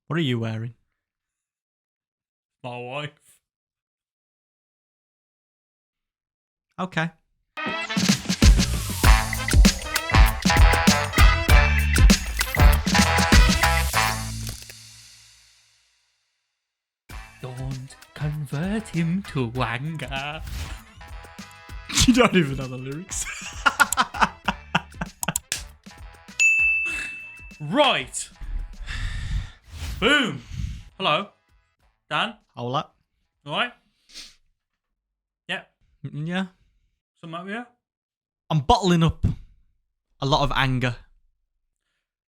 What are you wearing? My wife. Okay. Don't convert him to anger. You don't even know the lyrics. Right. Boom. Hello. Dan? Hold up. All right? Yeah. Yeah. Something up here? I'm bottling up a lot of anger.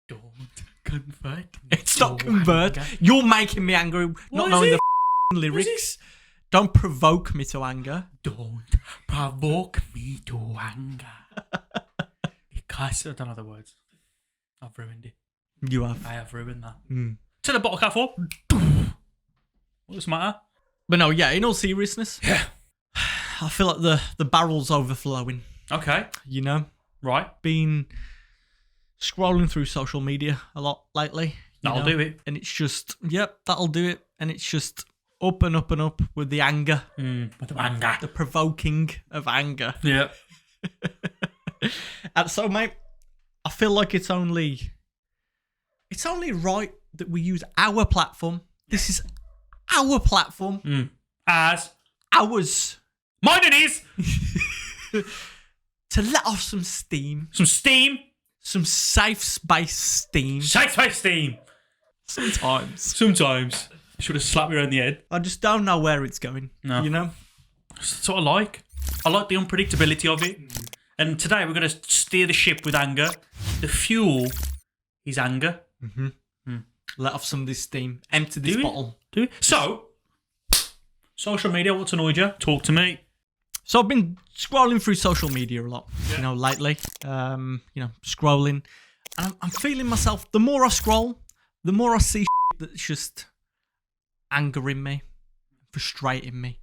Don't convert me It's to not convert. anger. You're making me angry, not is knowing it? the lyrics. Don't provoke me to anger. Don't provoke me to anger. Because I don't know the words. I've ruined it. You have. I have ruined that. Mm. To the bottle cap for. What's the matter? But no, yeah, in all seriousness, Yeah. I feel like the barrel's overflowing. Okay. You know? Right. Been scrolling through social media a lot lately. That'll do it. And it's just, yep, that'll do it. And it's just up and up and up with the anger. With the anger. The provoking of anger. Yeah. And so, mate, I feel like it's only right that we use our platform. This is our platform. As. Ours. Mine it is. To let off some steam. Some steam. Some safe space steam. Safe space steam. Sometimes. Sometimes. Should have slapped me around the head. I just don't know where it's going. No. You know? That's what I like. I like the unpredictability of it. And today we're going to steer the ship with anger. The fuel is anger. Let off some of this steam. Empty this bottle. Do it. So, social media, what's annoyed you? Talk to me. So I've been scrolling through social media a lot, lately. Scrolling. And I'm feeling myself, the more I scroll, the more I see shit that's just angering me, frustrating me.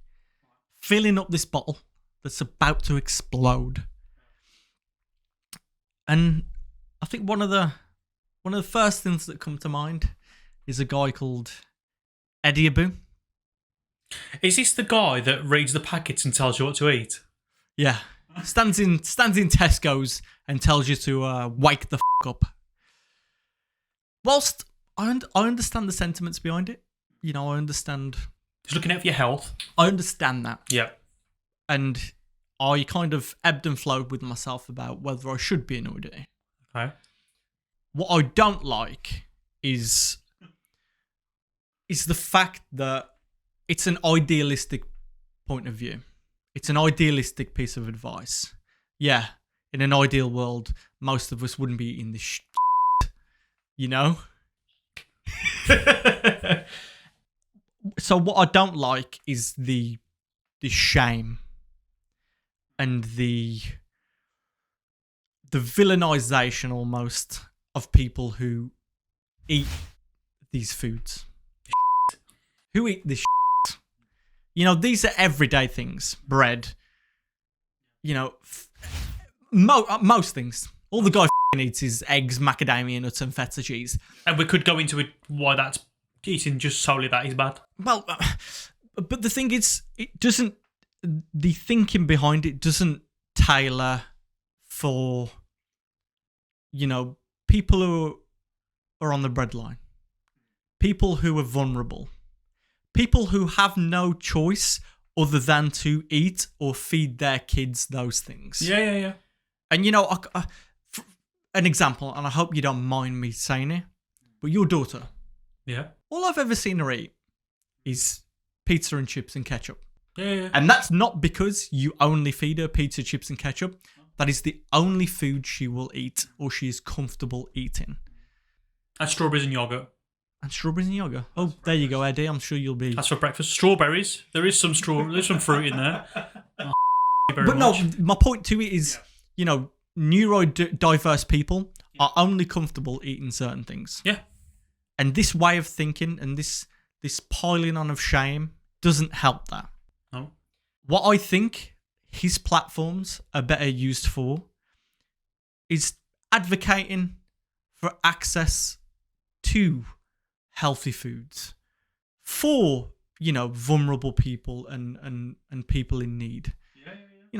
Filling up this bottle that's about to explode. And I think one of the first things that come to mind is a guy called Abbew. Is this the guy that reads the packets and tells you what to eat? Yeah. Stands in Tesco's and tells you to wake the up. Whilst I understand the sentiments behind it, I understand. He's looking out for your health. I understand that. Yeah. And I kind of ebbed and flowed with myself about whether I should be annoyed at it. Okay. What I don't like is the fact that it's an idealistic point of view. It's an idealistic piece of advice. Yeah, in an ideal world, most of us wouldn't be eating this shit, So what I don't like is the shame and the villainization almost of people who eat these foods. Who eat this shit. These are everyday things. Bread. Most things. All the guy eats is eggs, macadamia nuts and feta cheese. And we could go into it why that's eating just solely that is bad. Well, but the thing is, it doesn't. The thinking behind it doesn't tailor for, people who are on the breadline, people who are vulnerable, people who have no choice other than to eat or feed their kids those things. Yeah. And for an example, and I hope you don't mind me saying it, but your daughter. Yeah. All I've ever seen her eat is pizza and chips and ketchup. Yeah. And that's not because you only feed her pizza, chips and ketchup. That is the only food she will eat or she is comfortable eating. And strawberries and yogurt. And strawberries and yogurt. Oh, there you go, Eddie. I'm sure you'll be... That's for breakfast. Strawberries. There is some there's some fruit in there. Oh, but no, my point to it is, neurodiverse people are only comfortable eating certain things. Yeah. And this way of thinking and this piling on of shame doesn't help that. No. What I think his platforms are better used for is advocating for access to healthy foods for, vulnerable people and people in need.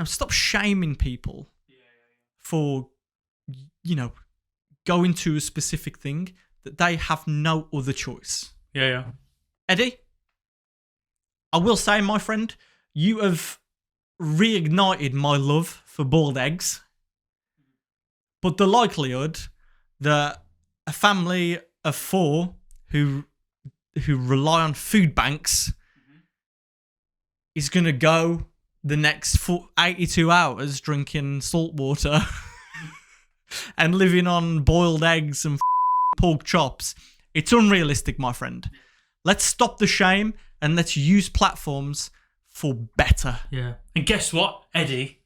Stop shaming people for, going to a specific thing that they have no other choice. Yeah. Eddie, I will say, my friend, you have reignited my love for boiled eggs. But the likelihood that a family of 4 who rely on food banks is going to go the next 82 hours drinking salt water and living on boiled eggs and pork chops, it's unrealistic, my friend. Let's stop the shame and let's use platforms for better. Yeah. And guess what, Eddie?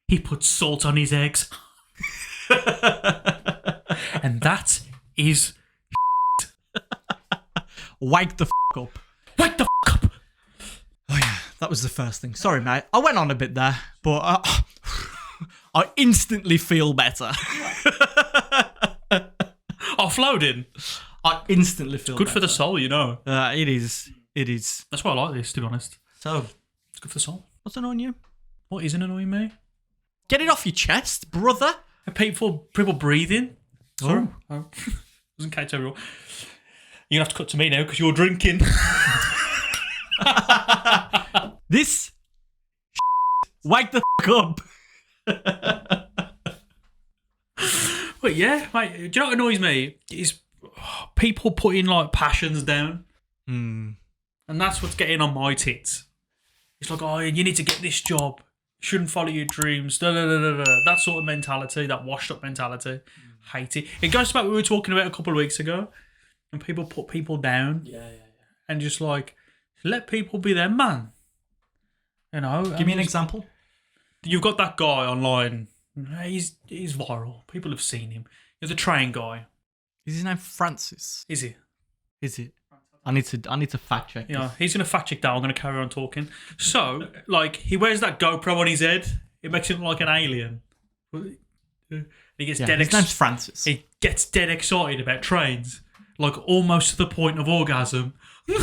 He puts salt on his eggs. And that is wake the up. Wake the up. Oh yeah, that was the first thing. Sorry, mate. I went on a bit there, but I instantly feel better. Offloading. I instantly feel Good better. for the soul, It is. It is. That's why I like this, to be honest. So, It's good for the soul. what's annoying you? What isn't annoying me? Get it off your chest, brother. People breathing. Sorry. Oh. Doesn't catch everyone. You're going to have to cut to me now because you're drinking. This wake the up. But yeah, mate, do you know what annoys me? Is people putting like passions down. And that's what's getting on my tits. It's like, oh, you need to get this job. Shouldn't follow your dreams. That sort of mentality, that washed up mentality. Hate it. It goes to what we were talking about a couple of weeks ago. And people put people down. Yeah. And just like, let people be their man. Give me an example. You've got that guy online. He's viral. People have seen him. He's the train guy. Is his name Francis? Is he? Is it? I need to fact check. Yeah, he's going to fact check that. I'm going to carry on talking. So, like, he wears that GoPro on his head. It makes him look like an alien. He gets dead. His name's Francis. He gets dead excited about trains, like almost to the point of orgasm. No,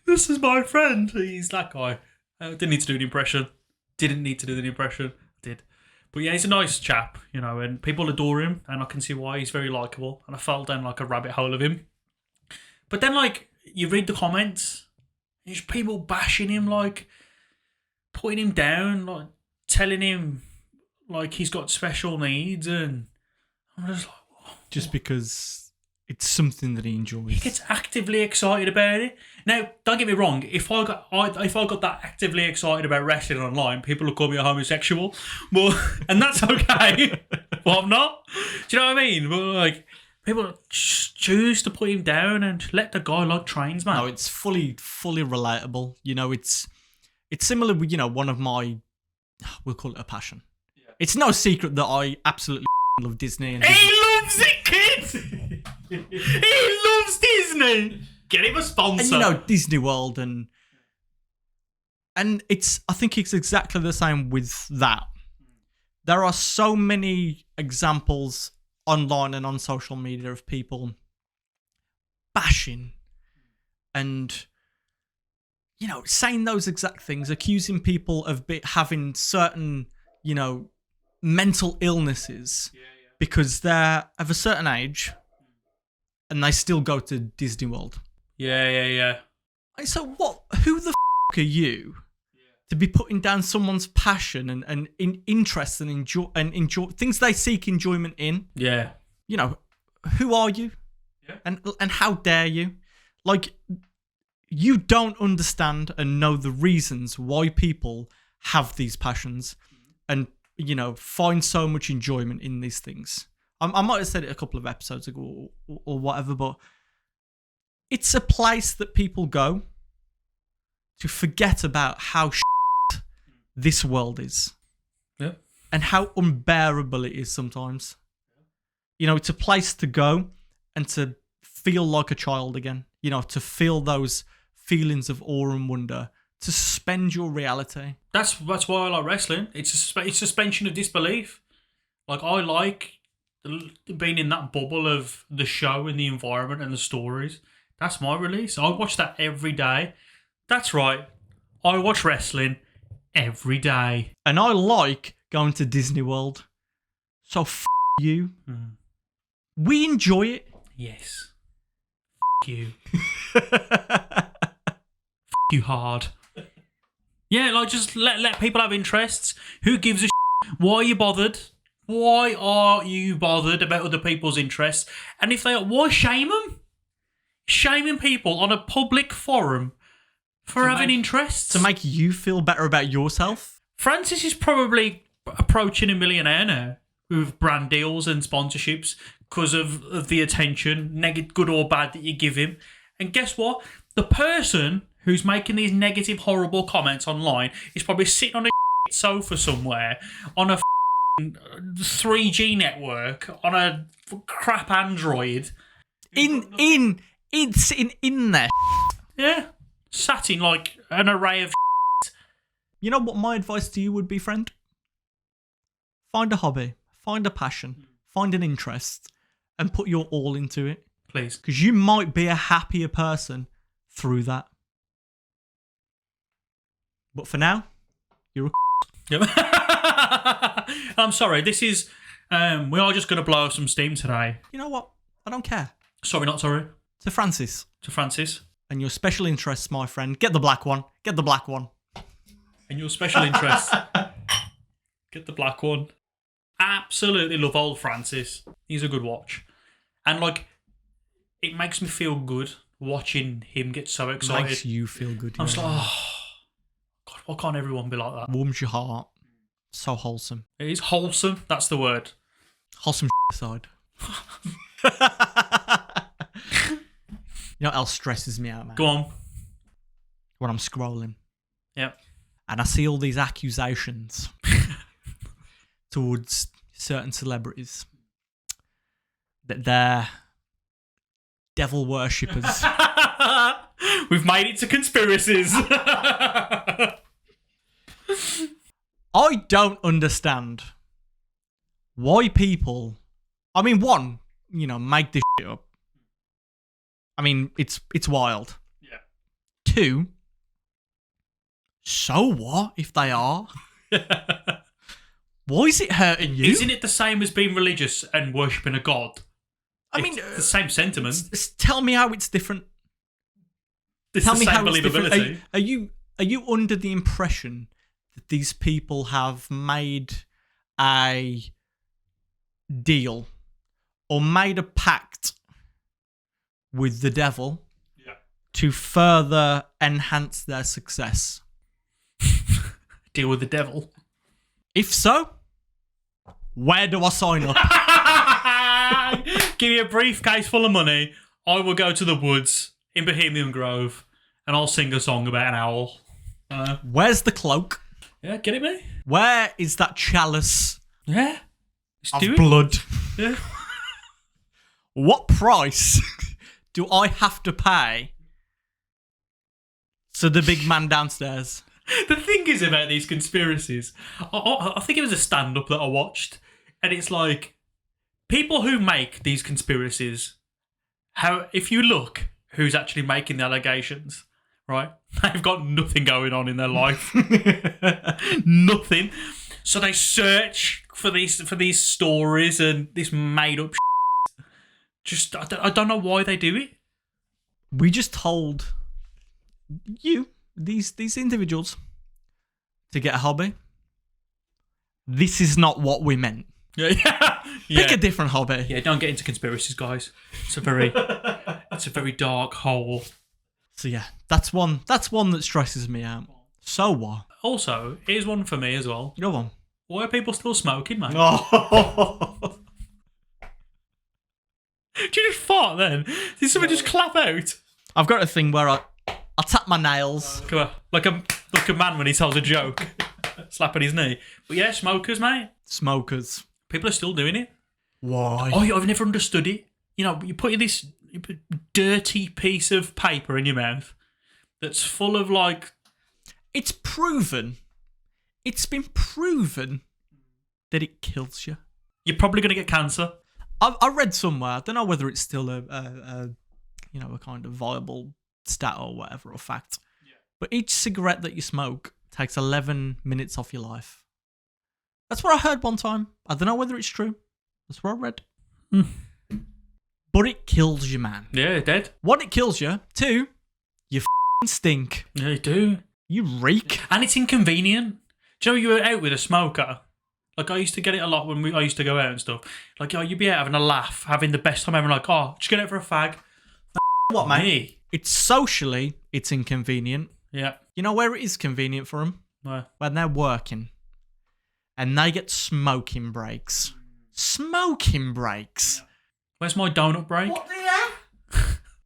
this is my friend. He's that guy. Didn't need to do an impression. Didn't need to do the impression. Did. But yeah, he's a nice chap, and people adore him, and I can see why. He's very likeable, and I fell down like a rabbit hole of him. But then, like, you read the comments, there's people bashing him, like, putting him down, like, telling him, like, he's got special needs, and I'm just like, whoa. Just because it's something that he enjoys. He gets actively excited about it. Now, don't get me wrong. If I got that actively excited about wrestling online, people would call me a homosexual. And that's okay. But I'm not. Do you know what I mean? But like, people choose to put him down and let the guy like trains, man. No, it's fully relatable. It's similar with one of my, we'll call it a passion. Yeah. It's no secret that I absolutely love Disney. He loves it, kid. He loves Disney. Get him a sponsor. And Disney World and I think it's exactly the same with that. There are so many examples online and on social media of people bashing and saying those exact things, accusing people of having certain mental illnesses because they're of a certain age and they still go to Disney World. Yeah. So what? Who the are you to be putting down someone's passion and interest and enjoy things they seek enjoyment in? Yeah. Who are you? Yeah. And how dare you? Like, you don't understand and know the reasons why people have these passions and find so much enjoyment in these things. I might have said it a couple of episodes ago or whatever, but it's a place that people go to forget about how this world is. Yeah. And how unbearable it is sometimes. It's a place to go and to feel like a child again. To feel those feelings of awe and wonder, to suspend your reality. That's why I like wrestling. It's suspension of disbelief. Like, I like being in that bubble of the show and the environment and the stories. That's my release. I watch that every day. That's right. I watch wrestling every day. And I like going to Disney World. So you. We enjoy it. Yes. You. You hard. Yeah, like just let people have interests. Who gives a Why are you bothered? Why are you bothered about other people's interests? And if they are, why shame them? Shaming people on a public forum for having interests. To make you feel better about yourself. Francis is probably approaching a millionaire now with brand deals and sponsorships because of the attention, good or bad, that you give him. And guess what? The person who's making these negative, horrible comments online is probably sitting on a sofa somewhere on a 3G network on a crap Android. It's in there. Yeah. Sat in like an array of. You know what my advice to you would be, friend? Find a hobby, find a passion, find an interest, and put your all into it. Please. Because you might be a happier person through that. But for now, you're a Yep. I'm sorry, this is. We are just going to blow some steam today. You know what? I don't care. Sorry, not sorry. To Francis. To Francis. And your special interests, my friend. Get the black one. Get the black one. And your special interests. Get the black one. Absolutely love old Francis. He's a good watch. And like, it makes me feel good watching him get so excited. Makes you feel good. I'm just like, oh, God, why can't everyone be like that? Warms your heart. So wholesome. It is wholesome. That's the word. Wholesome side. You know what else stresses me out, man? Go on. When I'm scrolling. Yep. And I see all these accusations towards certain celebrities that they're devil worshippers. We've made it to conspiracies. I don't understand why people. I mean, one, make this shit up. I mean, it's wild. Yeah. Two, so what if they are? Why is it hurting you? Isn't it the same as being religious and worshipping a god? I mean, it's the same sentiment. Tell me how it's different. It's Tell the me same how it's different. believability. Are you under the impression that these people have made a deal or made a pact with the devil to further enhance their success? Deal with the devil. If so, where do I sign up? Give me a briefcase full of money. I will go to the woods in Bohemian Grove and I'll sing a song about an owl. Where's the cloak? Yeah, get it, mate? Where is that chalice Yeah. Let's of do it. blood? Yeah. What price do I have to pay to the big man downstairs? The thing is about these conspiracies, I think it was a stand-up that I watched, and it's like, people who make these conspiracies, if you look who's actually making the allegations, right? They've got nothing going on in their life. Nothing. So they search for these stories and this made-up shit. Just, I don't know why they do it. We just told you, these individuals, to get a hobby. This is not what we meant. Yeah. Pick a different hobby. Yeah, don't get into conspiracies, guys. It's a very dark hole. So yeah, that's one that stresses me out. So what? Also, here's one for me as well. Go on. Why are people still smoking, mate? Oh. Did you just fart then? Did someone just clap out? I've got a thing where I tap my nails. Come on, like a man when he tells a joke, slapping his knee. But yeah, smokers, mate. Smokers. People are still doing it. Why? Oh, I've never understood it. You put this dirty piece of paper in your mouth that's full of like. It's proven. It's been proven that it kills you. You're probably going to get cancer. I read somewhere. I don't know whether it's still a kind of viable stat or whatever or fact. Yeah. But each cigarette that you smoke takes 11 minutes off your life. That's what I heard one time. I don't know whether it's true. That's what I read. But it kills you, man. Yeah, dead. One, it kills you. Two, you stink. Yeah, you do. You reek. And it's inconvenient. Do you know you were out with a smoker? Like, I used to get it a lot when I used to go out and stuff. Like, you'd be out having a laugh, having the best time ever. Like, just get out for a fag. What, mate? It's socially, it's inconvenient. Yeah. You know where it is convenient for them? Where? When they're working. And they get smoking breaks. Smoking breaks? Yeah. Where's my donut break? What the hell?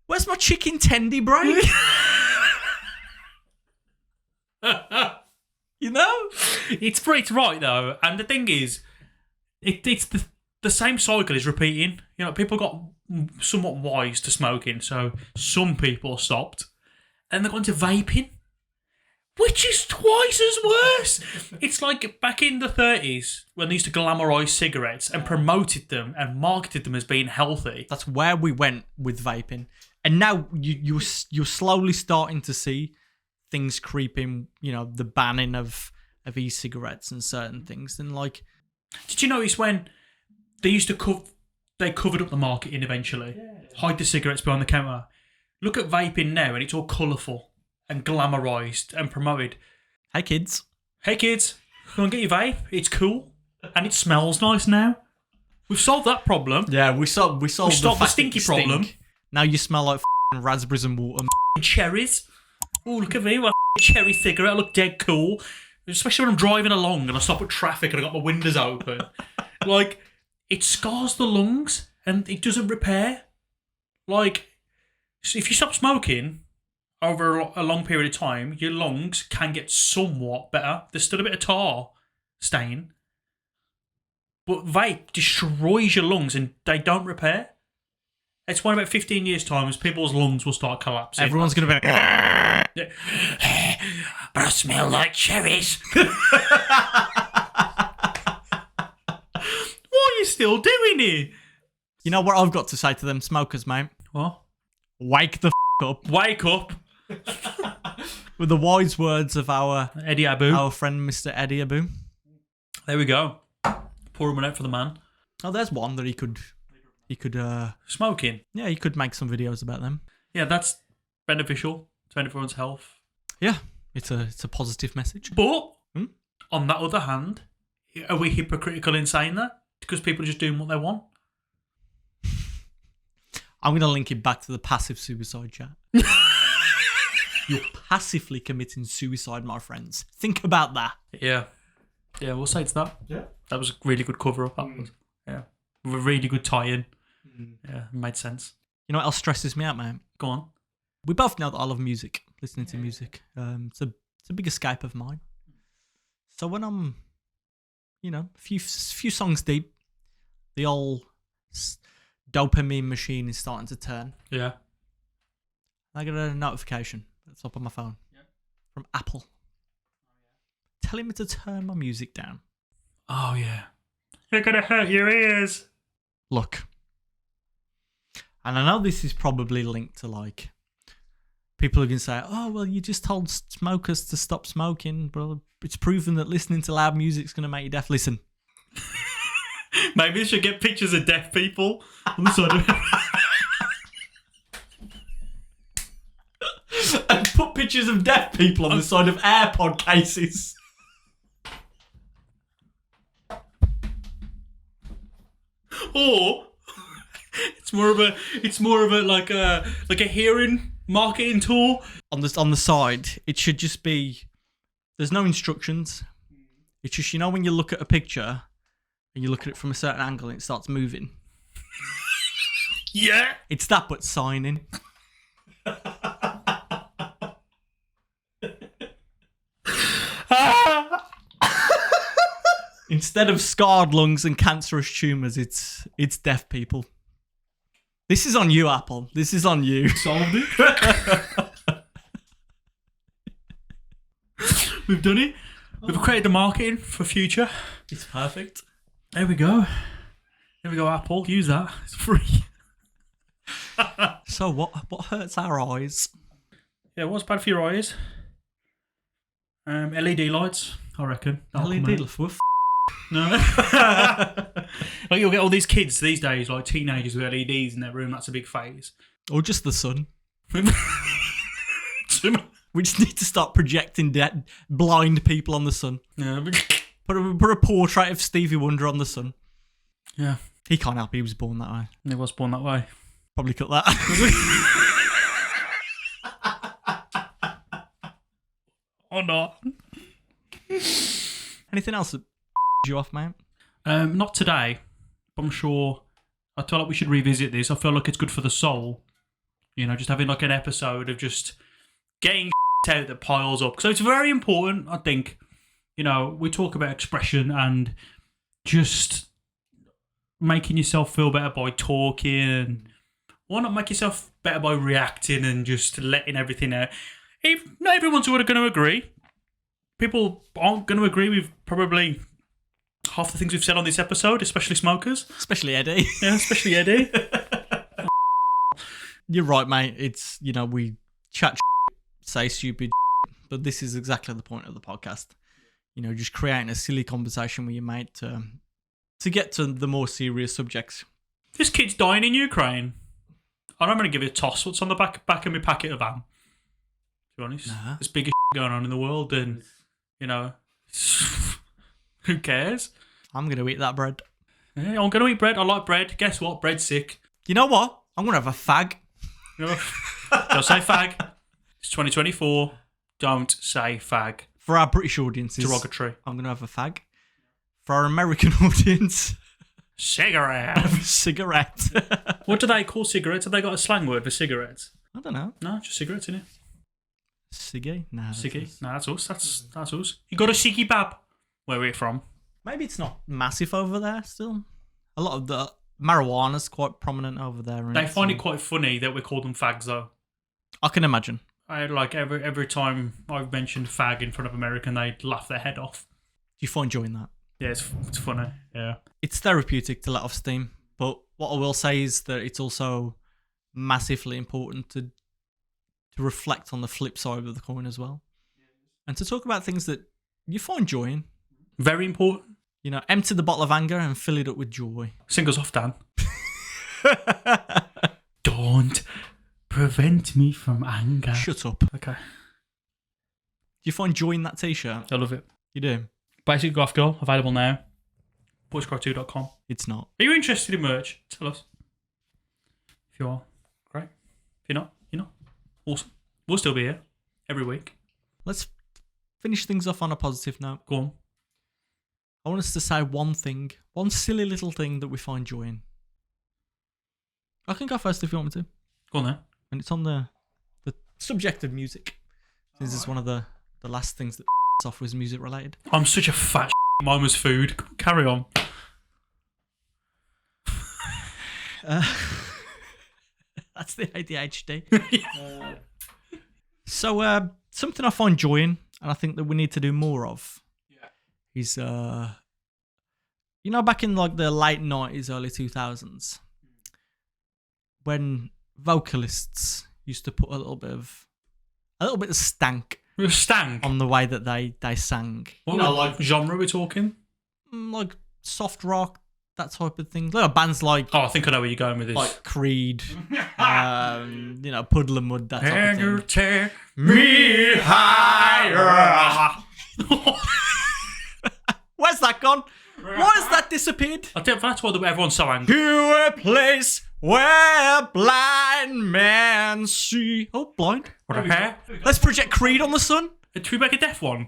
Where's my chicken tendy break? You know? It's right, though. And the thing is, it's the same cycle is repeating. You know, people got somewhat wise to smoking, so some people stopped. And they're going to vaping, which is twice as worse. It's like back in the 30s when they used to glamorise cigarettes and promoted them and marketed them as being healthy. That's where we went with vaping. And now you're slowly starting to see things creeping, you know, the banning of e-cigarettes and certain things. And like, did you notice when they used to they covered up the marketing eventually, hide the cigarettes behind the counter? Look at vaping now, and it's all colourful and glamorised and promoted. Hey kids, come and get your vape. It's cool and it smells nice now. We've solved that problem. Yeah, we solved the stinky problem. Now you smell like raspberries and water. Cherries. Oh, look at me, my cherry cigarette. I look dead cool. Especially when I'm driving along and I stop at traffic and I got my windows open. Like, it scars the lungs and it doesn't repair. Like, if you stop smoking over a long period of time, your lungs can get somewhat better. There's still a bit of tar stain. But vape destroys your lungs and they don't repair. It's why in about 15 years' time, people's lungs will start collapsing. Everyone's going to be like, but I smell like cherries. What are you still doing here? You know what I've got to say to them smokers, mate? What? Wake the up. Wake up. With the wise words of our Abbew. Our friend Mr. Abbew. There we go. Pour one out for the man. Oh, there's one that he could smoking. Yeah, he could make some videos about them. Yeah, that's beneficial to everyone's health. Yeah, it's a positive message. But on that other hand, are we hypocritical in saying that? Because people are just doing what they want? I'm going to link it back to the passive suicide chat. You're passively committing suicide, my friends. Think about that. Yeah. Yeah, we'll say it's that. Yeah. That was a really good cover-up. Yeah. A really good tie-in. Yeah, it made sense. You know what else stresses me out, man? Go on. We both know that I love music, listening to music. It's a big escape of mine. So when I'm, a few songs deep, the old dopamine machine is starting to turn. Yeah. I get a notification at the top of my phone from Apple telling me to turn my music down. Oh, yeah. You're going to hurt your ears. Look. And I know this is probably linked to, like, people are going to say, oh, well, you just told smokers to stop smoking. But it's proven that listening to loud music is going to make you deaf. Listen. Maybe they should get pictures of deaf people on the side of it. And put pictures of deaf people on the side of AirPod cases. Or it's more of a like a hearing marketing tool. On the side, it should just be, there's no instructions. It's just, when you look at a picture and you look at it from a certain angle and it starts moving. Yeah. It's that, but signing. Instead of scarred lungs and cancerous tumours, it's deaf people. This is on you, Apple. This is on you. Solved it. We've done it. We've created the marketing for future. It's perfect. There we go. Here we go, Apple. Use that. It's free. So what hurts our eyes? Yeah, what's bad for your eyes? LED lights, I reckon. That'll come LED out. we're No. Like you'll get all these kids these days, like teenagers with LEDs in their room. That's a big phase. or just the sun. We just need to start projecting blind people on the sun. Yeah. Put a portrait of Stevie Wonder on the sun. Yeah. He can't help. He was born that way. He was born that way. Probably cut that. Or not. Anything else that you off, mate? Not today, but I'm sure. I feel like we should revisit this. I feel like it's good for the soul. You know, just having like an episode of just getting out that piles up. So it's very important, I think. You know, we talk about expression and just making yourself feel better by talking. Why not make yourself better by reacting and just letting everything out? Not everyone's going to agree. People aren't going to agree with probably half the things we've said on this episode, especially smokers. Especially Eddie. Yeah, especially Eddie. You're right, mate. It's, you know, we chat say stupid but this is exactly the point of the podcast. You know, just creating a silly conversation with your mate to get to the more serious subjects. This kid's dying in Ukraine. I'm going to give it a toss. What's on the back of my packet of ham? To be honest, there's bigger going on in the world, and you know, who cares? I'm going to eat that bread. Yeah, I'm going to eat bread. I like bread. Guess what? Bread's sick. You know what? I'm going to have a fag. You know, don't say fag. It's 2024. Don't say fag. For our British audiences, Derogatory. I'm going to have a fag. For our American audience, cigarette. Cigarette. What do they call cigarettes? Have they got a slang word for cigarettes? I don't know. No, just cigarettes, innit? Ciggy? Nah. Ciggy? Nah, that's us. That's us. You got a ciggy bab? Where we're from. Maybe it's not massive over there still. A lot of the marijuana's quite prominent over there. They find it quite funny that we call them fags, though. I can imagine. I like every time I've mentioned fag in front of American, they laugh their head off. Do you find joy in that? Yeah, it's funny. Yeah, it's therapeutic to let off steam. But what I will say is that it's also massively important to reflect on the flip side of the coin as well, and to talk about things that you find joy in. Very important. You know, empty the bottle of anger and fill it up with joy. Sing us off, Dan. Don't prevent me from anger. Shut up. Okay. Do you find joy in that t-shirt? I love it. You do? Basic Goth Girl, available now. Bourgeois2.com. It's not. Are you interested in merch? Tell us. If you are, great. If you're not, you're not. Awesome. We'll still be here every week. Let's finish things off on a positive note. Go on. I want us to say one thing, one silly little thing that we find joy in. I can go first if you want me to. Go on then. And it's on the subject of music. This is one of the last things that off was music related. I'm such a fat mine was food. Carry on. That's the ADHD. So something I find joy in, and I think that we need to do more of, is you know, back in like the late 90s, early 2000s, when vocalists used to put a little bit of stank on the way that they sang. What like genre we're talking? Like soft rock, that type of thing. Like bands like I think I know where you're going with this. like Creed, you know, Puddle of Mud, that type And you of thing. tear me higher. Where's that gone? Why has that disappeared? I think that's why everyone's so angry. To a place where blind men see. Oh, blind. What a hair. Let's project Creed on the sun. Should we make a deaf one? You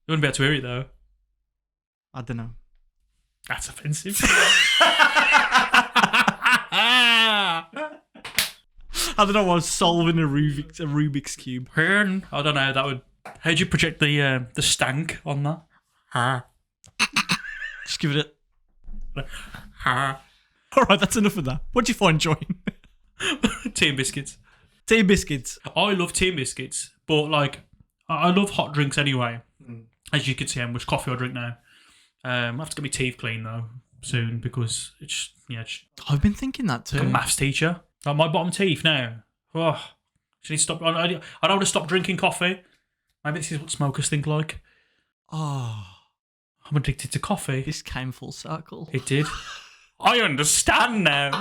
wouldn't be able to hear it though. I don't know. That's offensive. I don't know. I was solving a Rubik's cube. I don't know. That would. How'd you project the stank on that? Just give it a. Ha. All right, that's enough of that. What do you find joy in? Tea and biscuits. Tea and biscuits. I love tea and biscuits, but like I love hot drinks anyway. As you can see, how much coffee I drink now. I have to get my teeth clean though. soon because it's I've been thinking that too. a maths teacher. Like my bottom teeth now. Oh, she needs to stop. I don't want to stop drinking coffee. Maybe this is what smokers think like. Oh, I'm addicted to coffee. this came full circle. It did. I understand now.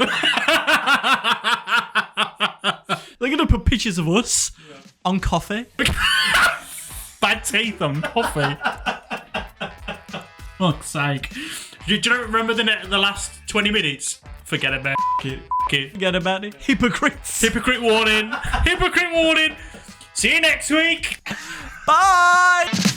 They're gonna put pictures of us on coffee. Bad teeth on coffee. Fuck's sake. Do you remember the last 20 minutes? Forget about it. Forget about it. Hypocrites. Hypocrite warning. Hypocrite warning. See you next week. Bye.